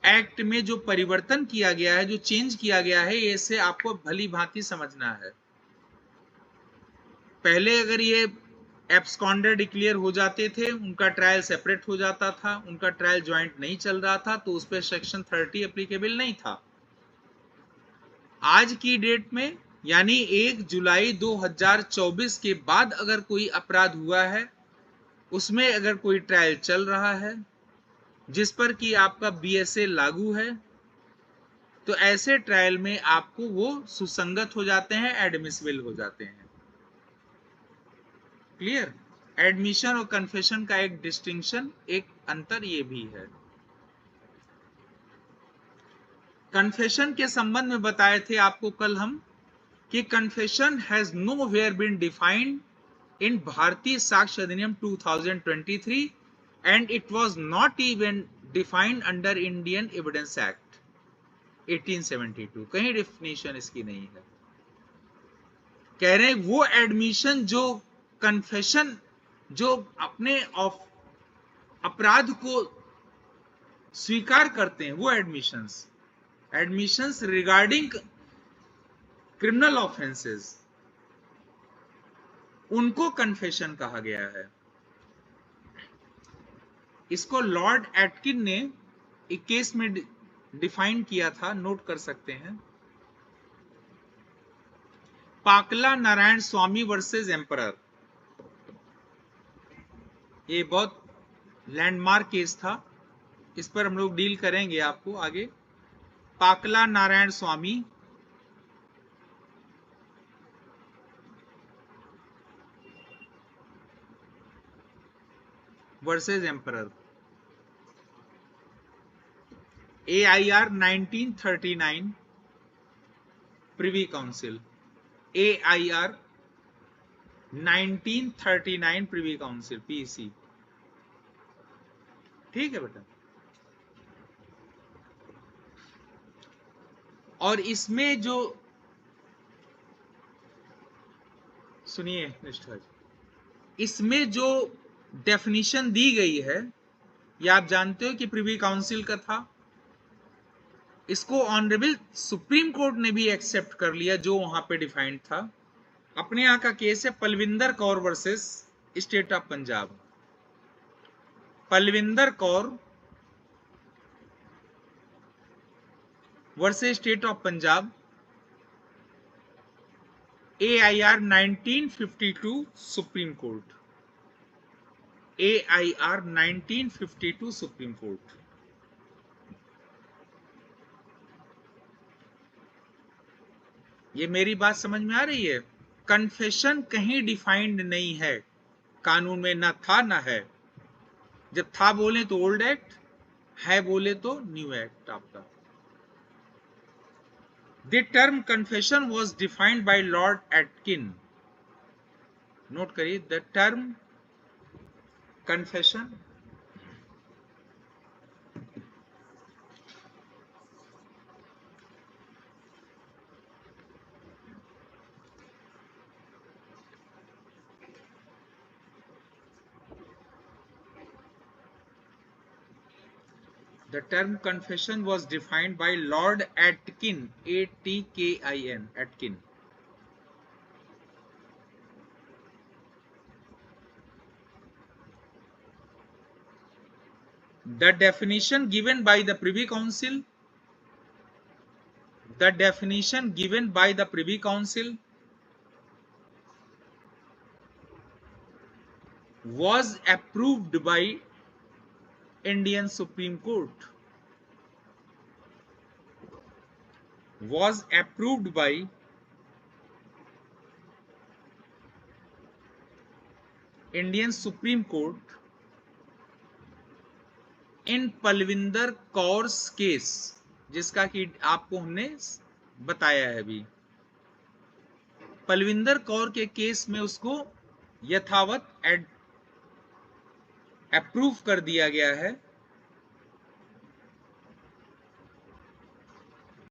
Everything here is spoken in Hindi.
एक्ट में जो परिवर्तन किया गया है, जो चेंज किया गया है, इसे आपको भली भांति समझना है। पहले अगर ये एब्सकॉन्डर डिक्लेयर हो जाते थे, उनका ट्रायल सेपरेट हो जाता था, उनका ट्रायल ज्वाइंट नहीं चल रहा था, तो उस पर सेक्शन 30 एप्लीकेबल नहीं था। आज की डेट में यानी 1 जुलाई 2024 के बाद अगर कोई अपराध हुआ है, उसमें अगर कोई ट्रायल चल रहा है जिस पर कि आपका बीएसए लागू है, तो ऐसे ट्रायल में आपको वो सुसंगत हो जाते हैं, एडमिसिबल हो जाते हैं। क्लियर? एडमिशन और कन्फेशन का एक डिस्टिंक्शन, एक अंतर ये भी है। कन्फेशन के संबंध में बताए थे आपको कल हम कि confession has nowhere been defined in Bharatiya Sakshi Adhiniyam 2023 and it was not even defined under Indian Evidence Act 1872। कहीं डेफिनेशन इसकी नहीं है। कह रहे हैं वो एडमिशन जो कन्फेशन, जो अपने अपराध को स्वीकार करते हैं, वो एडमिशंस रिगार्डिंग क्रिमिनल ऑफेंसेस, उनको कन्फेशन कहा गया है। इसको लॉर्ड एटकिन ने एक केस में डिफाइन किया था, नोट कर सकते हैं। पाकला नारायण स्वामी वर्सेस एम्परर, ये बहुत लैंडमार्क केस था, इस पर हम लोग डील करेंगे आपको आगे। Pakala Narayana Swami versus Emperor, AIR 1939 Privy Council, AIR 1939 Privy Council, PEC। ठीक है बेटा। और इसमें जो सुनिए निष्ठा जी, इसमें जो डेफिनेशन दी गई है, ये आप जानते हो कि प्रिवी काउंसिल का था। इसको ऑनरेबल सुप्रीम कोर्ट ने भी एक्सेप्ट कर लिया जो वहां पे डिफाइंड था। अपने यहां का केस है Palvinder Kaur versus state of Punjab. Palvinder Kaur versus state of Punjab, AIR 1952 supreme court, AIR 1952 supreme court. ये मेरी बात समझ में आ रही है? कन्फेशन कहीं डिफाइंड नहीं है कानून में, ना था ना है। जब था बोले तो ओल्ड एक्ट, है बोले तो न्यू एक्ट आपका। The term confession was defined by lord Atkin. Note करिए, the term confession The term confession was defined by Lord Atkin, A-T-K-I-N, Atkin. The definition given by the Privy Council, was approved by Indian Supreme Court. Was approved by Indian Supreme Court in Palvinder Kaur case, जिसका कि आपको हमने बताया है अभी। पलविंदर कौर के केस में उसको यथावत अप्रूव कर दिया गया है